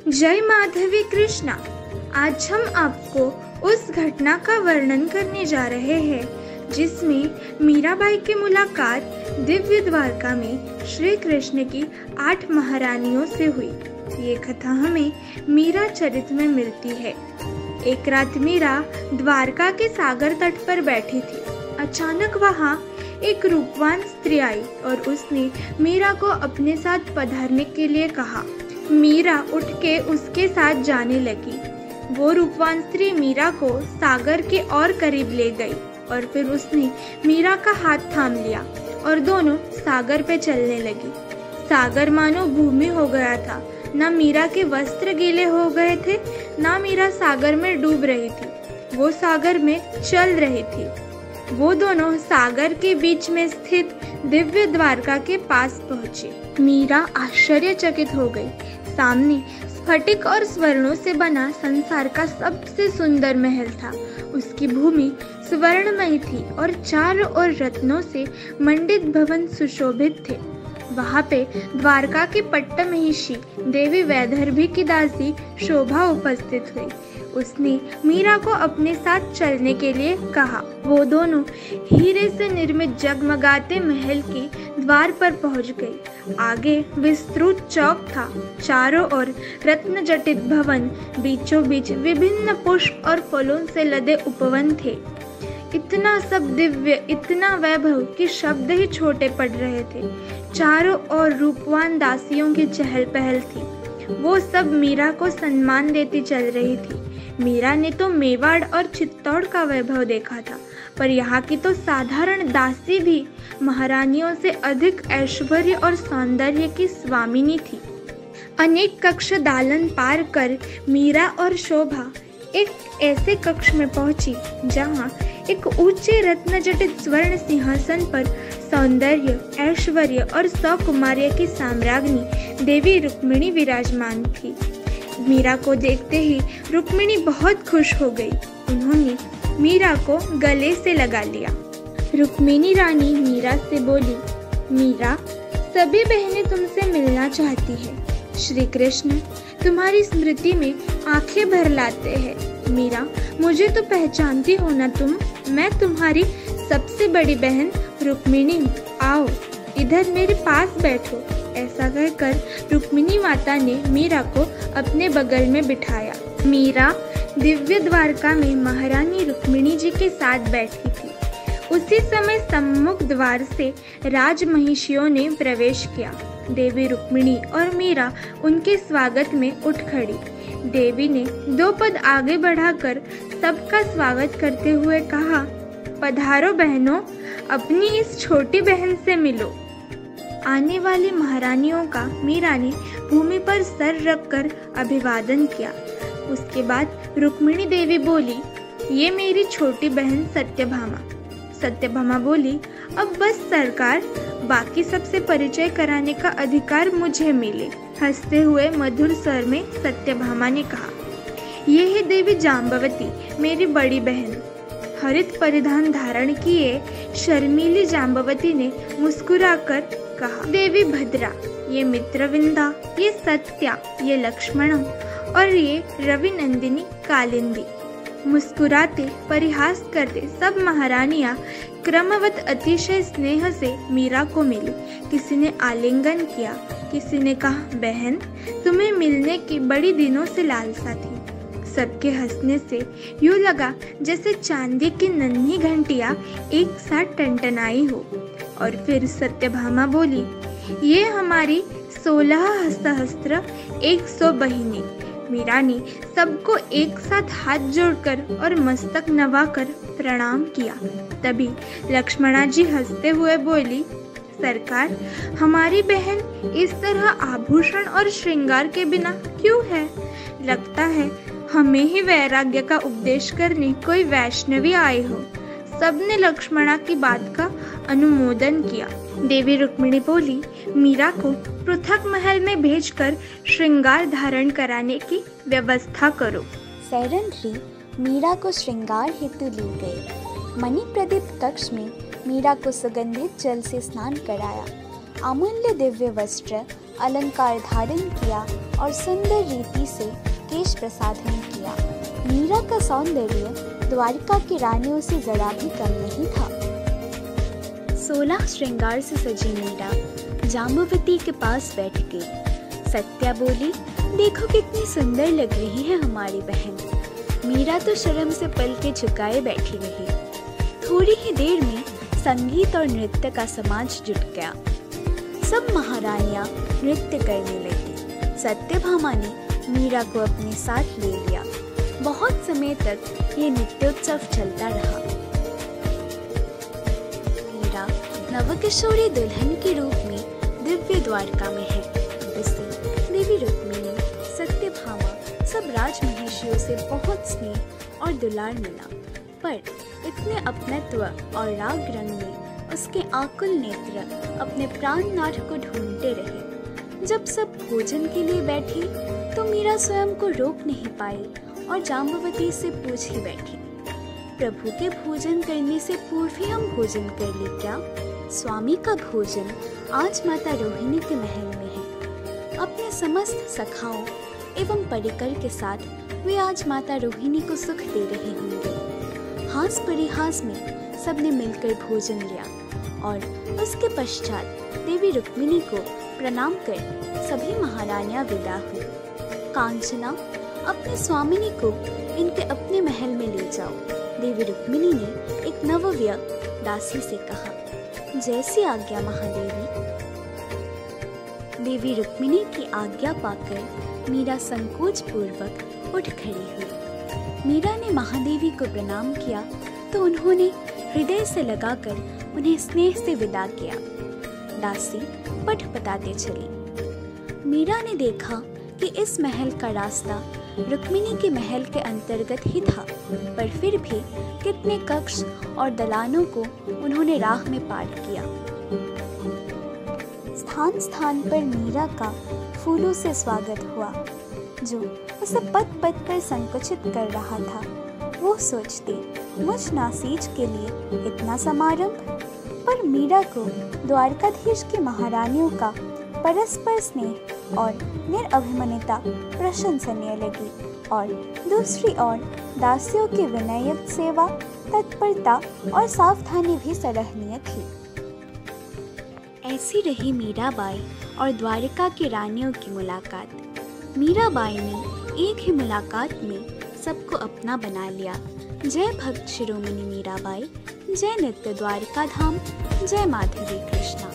जय माधवी कृष्णा। आज हम आपको उस घटना का वर्णन करने जा रहे हैं जिसमें मीराबाई की मुलाकात दिव्य द्वारका में श्री कृष्ण की 8 महारानियों से हुई। ये कथा हमें मीरा चरित में मिलती है। एक रात मीरा द्वारका के सागर तट पर बैठी थी। अचानक वहाँ एक रूपवान स्त्री आई और उसने मीरा को अपने साथ पधारने के लिए कहा। मीरा उठ के उसके साथ जाने लगी। वो रूपवान स्त्री मीरा को सागर के और करीब ले गई और फिर उसने मीरा का हाथ थाम लिया और दोनों सागर पे चलने लगी। सागर मानो भूमि हो गया था। ना मीरा के वस्त्र गीले हो गए थे, ना मीरा सागर में डूब रही थी, वो सागर में चल रही थी। वो दोनों सागर के बीच में स्थित दिव्य द्वारका के पास पहुंचे। मीरा आश्चर्यचकित हो गई। सामने स्फटिक और स्वर्णों से बना संसार का सबसे सुंदर महल था। उसकी भूमि स्वर्णमयी थी और चारों ओर रत्नों से मंडित भवन सुशोभित थे। वहाँ पे द्वारका की पट्टमहिषी देवी वैदर्भी की दासी शोभा उपस्थित हुई। उसने मीरा को अपने साथ चलने के लिए कहा। वो दोनों हीरे से निर्मित जगमगाते महल के द्वार पर पहुंच गई। आगे विस्तृत चौक था, चारों ओर रत्न जटित भवन, बीचों बीच विभिन्न पुष्प और फलों से लदे उपवन थे। इतना सब दिव्य, इतना वैभव कि शब्द ही छोटे पड़ रहे थे। चारों ओर रूपवान दासियों की चहल पहल थी। वो सब मीरा को सम्मान देती चल रही थी। मीरा ने तो मेवाड़ और चित्तौड़ का वैभव देखा था, पर यहाँ की तो साधारण दासी भी महारानियों से अधिक ऐश्वर्य और सौंदर्य की स्वामिनी थी। अनेक कक्ष दालन पार कर मीरा और शोभा एक ऐसे कक्ष में पहुंची जहाँ एक ऊंचे रत्नजटित स्वर्ण सिंहासन पर सौंदर्य, ऐश्वर्य और सौकुमार्य की साम्राज्ञी देवी रुक्मिणी विराजमान थी। मीरा को देखते ही रुक्मिणी बहुत खुश हो गई। उन्होंने मीरा को गले से लगा लिया। रुक्मिणी रानी मीरा से बोली, मीरा, सभी बहनें तुमसे मिलना चाहती है। श्री कृष्ण तुम्हारी स्मृति में आंखें भर लाते हैं। मीरा, मुझे तो पहचानती हो ना तुम? मैं तुम्हारी सबसे बड़ी बहन रुक्मिणी हूँ। आओ इधर मेरे पास बैठो। ऐसा कहकर रुक्मिणी माता ने मीरा को अपने बगल में बिठाया। मीरा दिव्य द्वारका में महारानी रुक्मिणी जी के साथ बैठी थी। उसी समय सम्मुख द्वार से राजमहिषियों ने प्रवेश किया। देवी रुक्मिणी और मीरा उनके स्वागत में उठ खड़ी। देवी ने 2 पद आगे बढ़ाकर सबका स्वागत करते हुए कहा, पधारो बहनों, अपनी इस छोटी बहन से मिलो। आने वाली महारानियों का मीरा ने भूमि पर सर रखकर अभिवादन किया। उसके बाद रुक्मिणी देवी बोली, ये मेरी छोटी बहन सत्यभामा। सत्यभामा बोली, अब बस सरकार, बाकी सबसे परिचय कराने का अधिकार मुझे मिले। हंसते हुए मधुर स्वर में सत्यभामा ने कहा, ये है देवी जाम्बवती, मेरी बड़ी बहन। हरित परिधान धारण किए शर्मीली जाम्बवती ने मुस्कुराकर कहा, देवी भद्रा, ये मित्रविंदा, ये सत्या, ये लक्ष्मण और ये रवि नंदिनी कालिंदी। मुस्कुराते परिहास करते सब महारानियां क्रमवत अतिशय स्नेह से मीरा को मिली। किसी ने आलिंगन किया, किसी ने कहा, बहन, तुम्हें मिलने की बड़ी दिनों से लालसा थी। सबके हंसने से यूं लगा जैसे चांदी की नन्ही घंटियां एक साथ टनटनाई हो। और फिर सत्यभामा बोली, ये हमारी 16 सहस्त्र 100 बहिनी। मीरा ने सबको एक साथ हाथ जोड़कर और मस्तक नवाकर प्रणाम किया। तभी लक्ष्मणा जी हंसते हुए बोली, सरकार, हमारी बहन इस तरह आभूषण और श्रृंगार के बिना क्यों है? लगता है हमें ही वैराग्य का उपदेश करने कोई वैष्णवी आई हो। सबने लक्ष्मणा की बात का अनुमोदन किया। देवी रुक्मिणी बोली, मीरा को पृथक महल में भेजकर श्रृंगार धारण कराने की व्यवस्था करो। Suddenly, मीरा को श्रृंगार हेतु ली गई। मणि प्रदीप कक्ष में मीरा को सुगंधित जल से स्नान कराया, अमूल्य दिव्य वस्त्र अलंकार धारण किया और सुंदर रीति से केश प्रसाधन किया। मीरा का सौंदर्य द्वारिका की रानियों से जरा भी कम नहीं था। 16 श्रृंगार से सजी मीरा जाम्बवती के पास बैठ गई। सत्या बोली, देखो कितनी सुंदर लग रही है हमारी बहन। मीरा तो शर्म से पल के झुकाए बैठी रही। थोड़ी ही देर में संगीत और नृत्य का समाज जुट गया। सब महारानियां नृत्य करने लगी। सत्यभामा ने मीरा को अपने साथ ले लिया। बहुत समय तक ये नृत्योत्सव चलता रहा। मीरा नवकिशोरी दुल्हन के रूप में दिव्य द्वारका में है। इससे देवी रुक्मिणी, सत्यभामा, सब राजमहेशियों से बहुत स्नेह और दुलार मिला। पर इतने अपनत्व और राग रंग में उसके आकुल नेत्र अपने प्राणनाथ को ढूंढते रहे। जब सब भोजन के लिए बैठी तो मीरा स्वयं को रोक नहीं पाई और जाम्बवती से पूछ ही बैठी, प्रभु के भोजन करने से पूर्व ही हम भोजन कर ले क्या? स्वामी का भोजन आज माता रोहिणी के महल में है। अपने समस्त सखाओं एवं परिकर के साथ वे आज माता रोहिणी को सुख दे रहे होंगे। हास परिहास में सबने मिलकर भोजन लिया और उसके पश्चात देवी रुक्मिणी को प्रणाम कर सभी महारानियां विदा हुई। कांचना, अपने स्वामिनी को इनके अपने महल में ले जाओ। देवी रुक्मिणी ने एक नवव्य दासी से कहा। जैसी आज्ञा महादेवी। देवी रुक्मिणी की आज्ञा पाकर मीरा संकोच पूर्वक उठ खड़ी हुई। मीरा ने महादेवी को प्रणाम किया तो उन्होंने हृदय से लगाकर उन्हें स्नेह से विदा किया। दासी पथ बताते चली। मीरा ने देखा कि इस महल का रास्ता रुक्मिणी के महल के अंतर्गत ही था, पर फिर भी कितने कक्ष और दलानों को उन्होंने राह में पार किया। स्थान स्थान पर मीरा का फूलों से स्वागत हुआ, जो उसे पद पद पर संकुचित कर रहा था। वो सोचती, मुझ नासीज के लिए इतना समारंभ? पर मीरा को द्वारकाधीश की महारानियों का परस्पर स्नेह और निरअभिमानिता प्रशंसनीय लगी और दूसरी ओर दासियों की विनययुक्त सेवा, तत्परता और सावधानी भी सराहनीय थी। ऐसी रही मीराबाई और द्वारिका की रानियों की मुलाकात। मीराबाई ने एक ही मुलाकात में सबको अपना बना लिया। जय भक्त शिरोमणि मीराबाई, जय नित्य द्वारिका धाम, जय माधवी कृष्णा।